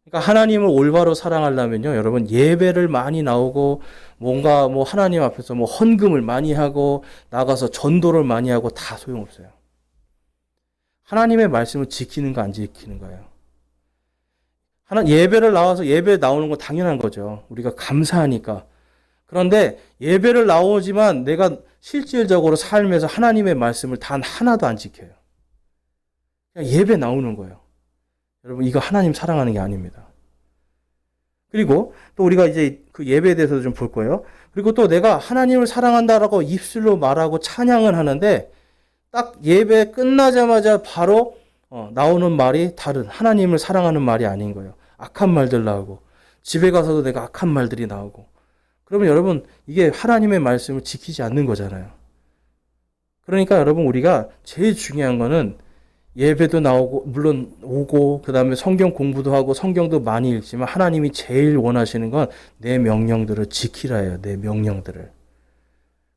그러니까 하나님을 올바로 사랑하려면요, 여러분 예배를 많이 나오고 뭔가 하나님 앞에서 헌금을 많이 하고 나가서 전도를 많이 하고 다 소용없어요. 하나님의 말씀을 지키는 거 안 지키는 거예요. 예배를 나와서 예배 나오는 건 당연한 거죠. 우리가 감사하니까. 그런데 예배를 나오지만 내가 실질적으로 삶에서 하나님의 말씀을 단 하나도 안 지켜요. 그냥 예배 나오는 거예요. 여러분, 이거 하나님 사랑하는 게 아닙니다. 그리고 또 우리가 이제 그 예배에 대해서도 좀 볼 거예요. 그리고 또 내가 하나님을 사랑한다라고 입술로 말하고 찬양을 하는데 딱 예배 끝나자마자 바로 나오는 말이 다른 하나님을 사랑하는 말이 아닌 거예요. 악한 말들 나오고 집에 가서도 내가 악한 말들이 나오고 그러면 여러분 이게 하나님의 말씀을 지키지 않는 거잖아요. 그러니까 여러분 우리가 제일 중요한 거는 예배도 나오고 물론 오고 그 다음에 성경 공부도 하고 성경도 많이 읽지만 하나님이 제일 원하시는 건 내 명령들을 지키라예요. 내 명령들을.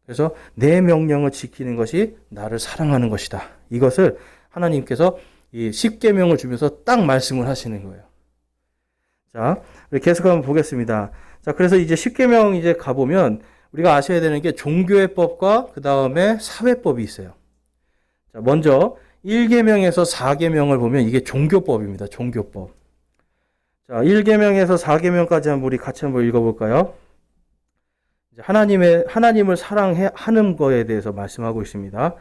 그래서 내 명령을 지키는 것이 나를 사랑하는 것이다. 이것을 하나님께서 이 십계명을 주면서 딱 말씀을 하시는 거예요. 자, 우리 계속 한번 보겠습니다. 자, 그래서 이제 십계명 이제 가보면 우리가 아셔야 되는 게 종교의 법과 그 다음에 사회법이 있어요. 자, 먼저 1계명에서 4계명을 보면 이게 종교법입니다. 종교법. 자, 1계명에서 4계명까지 한번 우리 같이 한번 읽어볼까요? 하나님을 사랑하는 거에 대해서 말씀하고 있습니다.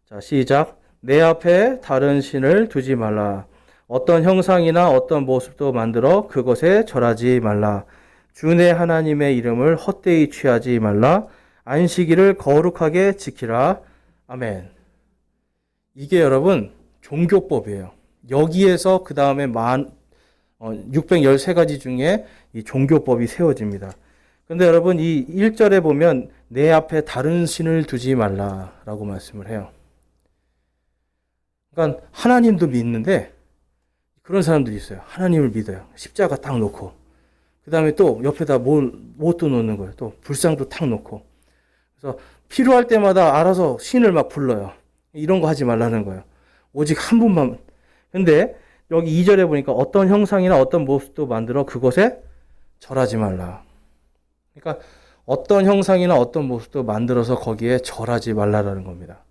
자, 시작. 내 앞에 다른 신을 두지 말라. 어떤 형상이나 어떤 모습도 만들어 그것에 절하지 말라. 주 내 하나님의 이름을 헛되이 취하지 말라. 안식일을 거룩하게 지키라. 아멘. 이게 여러분 종교법이에요. 여기에서 그 다음에 613가지 중에 이 종교법이 세워집니다. 그런데 여러분 이 1절에 보면 내 앞에 다른 신을 두지 말라라고 말씀을 해요. 그러니까 하나님도 믿는데 그런 사람들이 있어요. 하나님을 믿어요. 십자가 딱 놓고. 그 다음에 또 옆에다 못도 놓는 거예요. 또 불상도 탁 놓고. 그래서 필요할 때마다 알아서 신을 막 불러요. 이런 거 하지 말라는 거예요. 오직 한 분만. 근데 여기 2절에 보니까 어떤 형상이나 어떤 모습도 만들어 그것에 절하지 말라. 그러니까 어떤 형상이나 어떤 모습도 만들어서 거기에 절하지 말라라는 겁니다.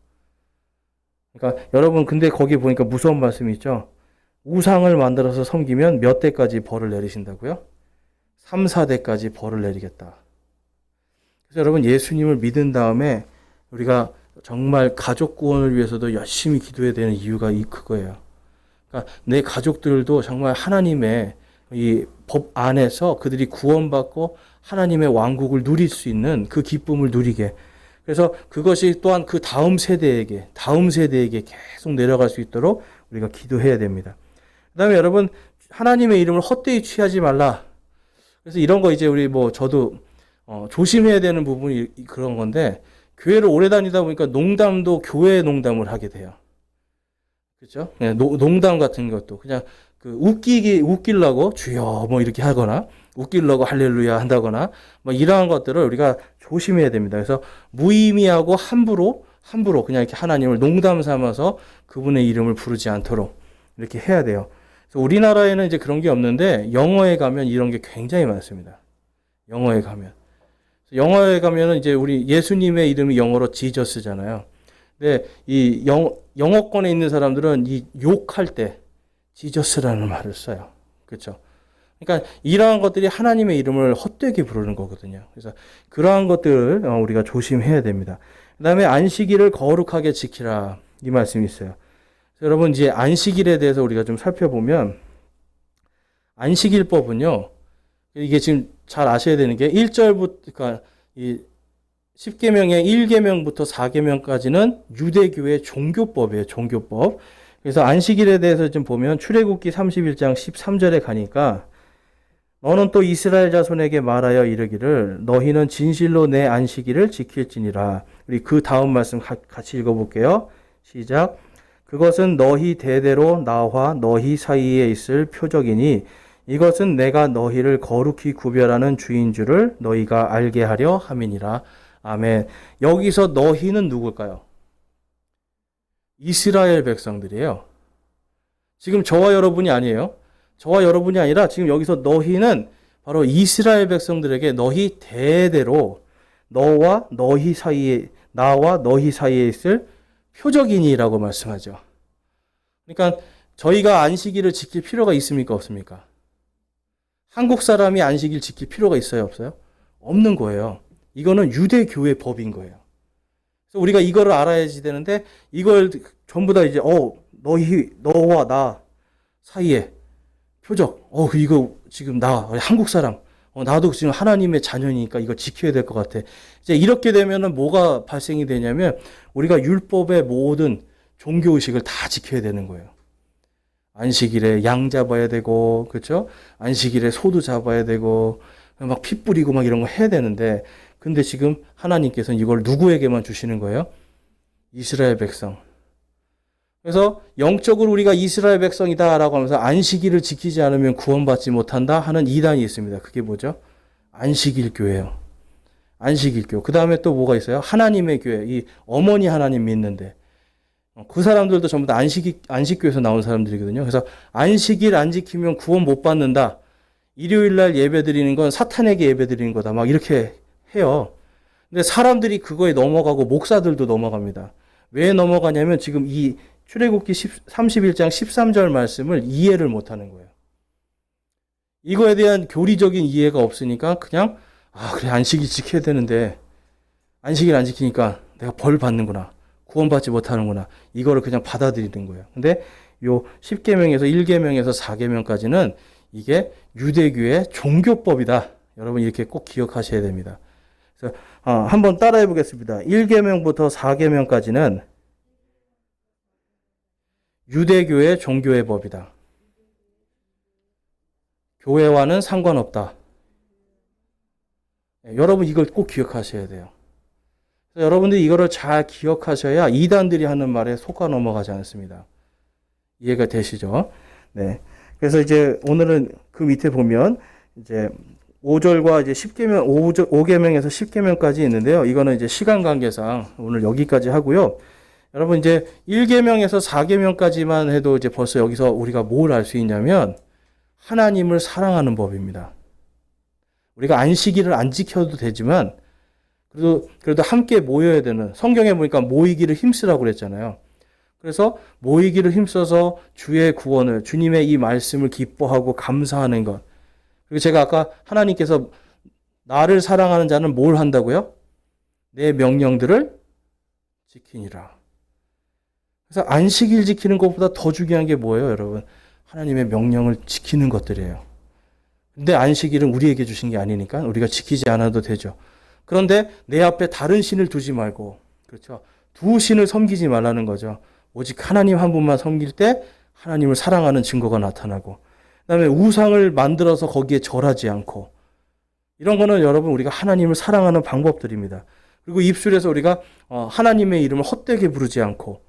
그러니까 여러분 근데 거기 보니까 무서운 말씀이 있죠. 우상을 만들어서 섬기면 몇 대까지 벌을 내리신다고요? 3, 4대까지 벌을 내리겠다. 그래서 여러분 예수님을 믿은 다음에 우리가 정말 가족 구원을 위해서도 열심히 기도해야 되는 이유가 그거예요. 그러니까 내 가족들도 정말 하나님의 이 법 안에서 그들이 구원받고 하나님의 왕국을 누릴 수 있는 그 기쁨을 누리게. 그래서 그것이 또한 그 다음 세대에게 계속 내려갈 수 있도록 우리가 기도해야 됩니다. 그 다음에 여러분, 하나님의 이름을 헛되이 취하지 말라. 그래서 이런 거 이제 우리 저도 조심해야 되는 부분이 그런 건데, 교회를 오래 다니다 보니까 농담도 교회 농담을 하게 돼요. 그렇죠? 농담 같은 것도 그냥 웃기려고 주여 이렇게 하거나 웃기려고 할렐루야 한다거나 이러한 것들을 우리가 조심해야 됩니다. 그래서 무의미하고 함부로 그냥 이렇게 하나님을 농담 삼아서 그분의 이름을 부르지 않도록 이렇게 해야 돼요. 그래서 우리나라에는 이제 그런 게 없는데 영어에 가면 이런 게 굉장히 많습니다. 영어에 가면은 이제 우리 예수님의 이름이 영어로 지저스잖아요. 근데 이 영어권에 있는 사람들은 이 욕할 때 지저스라는 말을 써요. 그렇죠? 그러니까 이러한 것들이 하나님의 이름을 헛되게 부르는 거거든요. 그래서 그러한 것들을 우리가 조심해야 됩니다. 그다음에 안식일을 거룩하게 지키라 이 말씀이 있어요. 여러분 이제 안식일에 대해서 우리가 좀 살펴보면 안식일법은요. 이게 지금 잘 아셔야 되는 게 1절부터 그러니까 이 10계명의 1계명부터 4계명까지는 유대교의 종교법이에요. 종교법. 그래서 안식일에 대해서 좀 보면 출애굽기 31장 13절에 가니까 너는 또 이스라엘 자손에게 말하여 이르기를 너희는 진실로 내 안식일을 지킬지니라. 우리 그 다음 말씀 같이 읽어볼게요. 시작. 그것은 너희 대대로 나와 너희 사이에 있을 표적이니 이것은 내가 너희를 거룩히 구별하는 주인 줄을 너희가 알게 하려 함이니라. 아멘. 여기서 너희는 누굴까요? 이스라엘 백성들이에요. 지금 저와 여러분이 아니에요. 저와 여러분이 아니라 지금 여기서 너희는 바로 이스라엘 백성들에게 너희 대대로 나와 너희 사이에 있을 표적이니라고 말씀하죠. 그러니까 저희가 안식일을 지킬 필요가 있습니까? 없습니까? 한국 사람이 안식일 지킬 필요가 있어요? 없어요? 없는 거예요. 이거는 유대교의 법인 거예요. 그래서 우리가 이거를 알아야지 되는데 이걸 전부 다 이제 너와 나 사이에 표적. 이거 지금 나 한국 사람. 나도 지금 하나님의 자녀니까 이거 지켜야 될 것 같아. 이제 이렇게 되면은 뭐가 발생이 되냐면 우리가 율법의 모든 종교 의식을 다 지켜야 되는 거예요. 안식일에 양 잡아야 되고, 그렇죠? 안식일에 소도 잡아야 되고, 막 피 뿌리고 막 이런 거 해야 되는데, 근데 지금 하나님께서는 이걸 누구에게만 주시는 거예요? 이스라엘 백성. 그래서 영적으로 우리가 이스라엘 백성이다라고 하면서 안식일을 지키지 않으면 구원받지 못한다 하는 이단이 있습니다. 그게 뭐죠? 안식일 교회예요. 안식일 교. 그 다음에 또 뭐가 있어요? 하나님의 교회. 이 어머니 하나님 믿는데. 그 사람들도 전부 다 안식교에서 나온 사람들이거든요. 그래서 안식일 안 지키면 구원 못 받는다. 일요일 날 예배 드리는 건 사탄에게 예배 드리는 거다. 막 이렇게 해요. 근데 사람들이 그거에 넘어가고 목사들도 넘어갑니다. 왜 넘어가냐면 지금 이 출애굽기 31장 13절 말씀을 이해를 못 하는 거예요. 이거에 대한 교리적인 이해가 없으니까 그냥 그래 안식일 지켜야 되는데 안식일 안 지키니까 내가 벌 받는구나. 구원받지 못하는구나. 이거를 그냥 받아들이는 거예요. 근데 요 10계명에서 1계명에서 4계명까지는 이게 유대교의 종교법이다. 여러분 이렇게 꼭 기억하셔야 됩니다. 그래서 한번 따라해 보겠습니다. 1계명부터 4계명까지는 유대교의 종교의 법이다. 교회와는 상관없다. 여러분 이걸 꼭 기억하셔야 돼요. 여러분들이 이거를 잘 기억하셔야 이단들이 하는 말에 속아 넘어가지 않습니다. 이해가 되시죠? 네. 그래서 이제 오늘은 그 밑에 보면 이제 5절과 이제 10계명, 5계명에서 10계명까지 있는데요. 이거는 이제 시간 관계상 오늘 여기까지 하고요. 여러분 이제 1계명에서 4계명까지만 해도 이제 벌써 여기서 우리가 뭘 알 수 있냐면 하나님을 사랑하는 법입니다. 우리가 안식일을 안 지켜도 되지만 그래도 함께 모여야 되는, 성경에 보니까 모이기를 힘쓰라고 그랬잖아요. 그래서 모이기를 힘써서 주의 구원을, 주님의 이 말씀을 기뻐하고 감사하는 것. 그리고 제가 아까 하나님께서 나를 사랑하는 자는 뭘 한다고요? 내 명령들을 지키니라. 그래서 안식일 지키는 것보다 더 중요한 게 뭐예요, 여러분? 하나님의 명령을 지키는 것들이에요. 근데 안식일은 우리에게 주신 게 아니니까 우리가 지키지 않아도 되죠. 그런데 내 앞에 다른 신을 두지 말고, 그렇죠? 두 신을 섬기지 말라는 거죠. 오직 하나님 한 분만 섬길 때 하나님을 사랑하는 증거가 나타나고, 그다음에 우상을 만들어서 거기에 절하지 않고, 이런 거는 여러분 우리가 하나님을 사랑하는 방법들입니다. 그리고 입술에서 우리가 하나님의 이름을 헛되게 부르지 않고,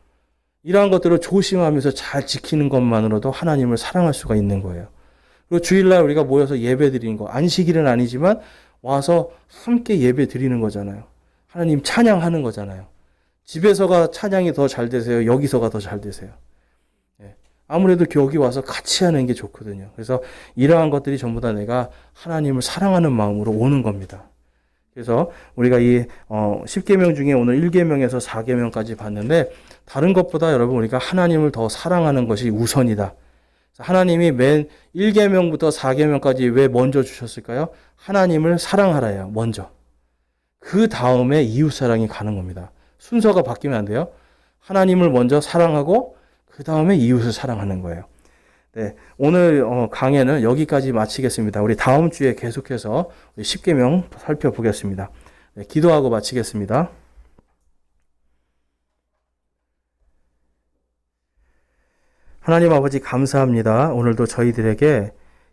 이러한 것들을 조심하면서 잘 지키는 것만으로도 하나님을 사랑할 수가 있는 거예요. 그리고 주일날 우리가 모여서 예배 드리는 거, 안식일은 아니지만 와서 함께 예배 드리는 거잖아요. 하나님 찬양하는 거잖아요. 집에서가 찬양이 더 잘 되세요? 여기서가 더 잘 되세요? 아무래도 여기 와서 같이 하는 게 좋거든요. 그래서 이러한 것들이 전부 다 내가 하나님을 사랑하는 마음으로 오는 겁니다. 그래서 우리가 이 10계명 중에 오늘 1계명에서 4계명까지 봤는데, 다른 것보다 여러분 우리가 하나님을 더 사랑하는 것이 우선이다. 하나님이 맨 1계명부터 4계명까지 왜 먼저 주셨을까요? 하나님을 사랑하라요, 먼저. 그 다음에 이웃사랑이 가는 겁니다. 순서가 바뀌면 안 돼요. 하나님을 먼저 사랑하고 그 다음에 이웃을 사랑하는 거예요. 네, 오늘 강해는 여기까지 마치겠습니다. 우리 다음 주에 계속해서 10계명 살펴보겠습니다. 네, 기도하고 마치겠습니다. 하나님 아버지 감사합니다. 오늘도 저희들에게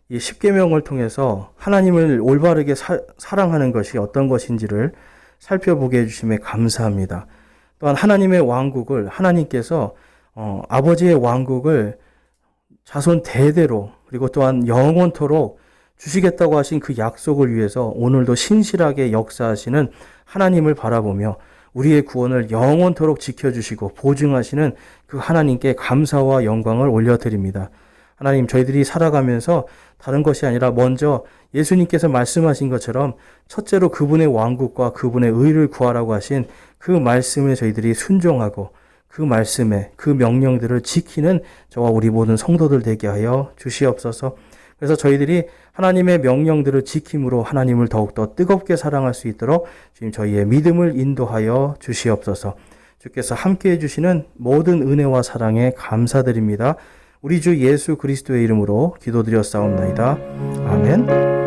이 10계명을 통해서 하나님을 올바르게 사랑하는 것이 어떤 것인지를 살펴보게 해주심에 감사합니다. 또한 하나님의 왕국을, 하나님께서 아버지의 왕국을 자손 대대로, 그리고 또한 영원토록 주시겠다고 하신 그 약속을 위해서 오늘도 신실하게 역사하시는 하나님을 바라보며 우리의 구원을 영원토록 지켜주시고 보증하시는 그 하나님께 감사와 영광을 올려드립니다. 하나님, 저희들이 살아가면서 다른 것이 아니라 먼저 예수님께서 말씀하신 것처럼 첫째로 그분의 왕국과 그분의 의를 구하라고 하신 그 말씀에 저희들이 순종하고 그 말씀에, 그 명령들을 지키는 저와 우리 모든 성도들 되게 하여 주시옵소서. 그래서 저희들이 하나님의 명령들을 지킴으로 하나님을 더욱더 뜨겁게 사랑할 수 있도록 지금 저희의 믿음을 인도하여 주시옵소서. 주께서 함께 해주시는 모든 은혜와 사랑에 감사드립니다. 우리 주 예수 그리스도의 이름으로 기도드렸사옵나이다. 아멘.